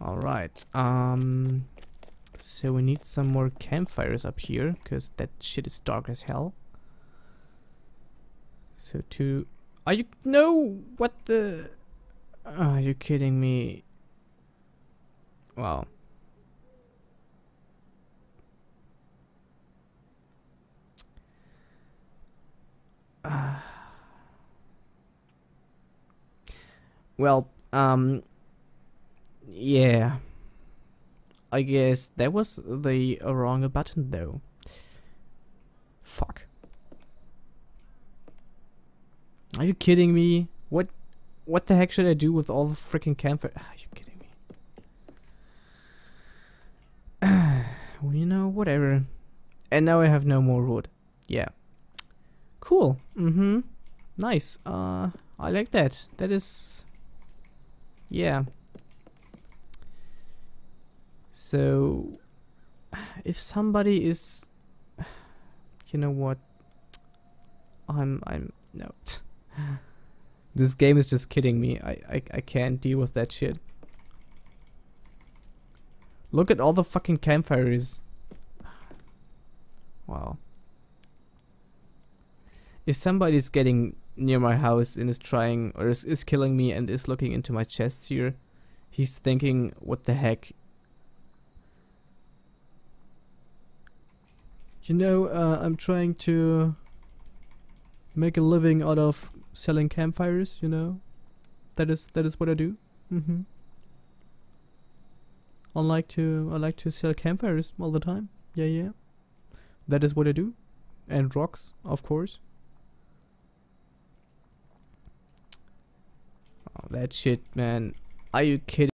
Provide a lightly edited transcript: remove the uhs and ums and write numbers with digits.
Alright, so we need some more campfires up here, because that shit is dark as hell. So are you, no, what the, are you kidding me? Wow. Well, yeah. I guess that was the wrong button though. Fuck. Are you kidding me? What the heck should I do with all the freaking campfire? Are you kidding me? Well, you know, whatever. And now I have no more wood. Yeah. Cool. Mm-hmm. Nice. I like that. That is... yeah. So... if somebody is... you know what? I'm... no. This game is just kidding me. I can't deal with that shit. Look at all the fucking campfires. Wow. If somebody's getting near my house and is trying, or is killing me and is looking into my chests here, he's thinking, what the heck? You know, I'm trying to make a living out of selling campfires, you know? That is what I do. Mm-hmm. I like to sell campfires all the time. Yeah. That is what I do. And rocks, of course. Oh, that shit, man. Are you kidding?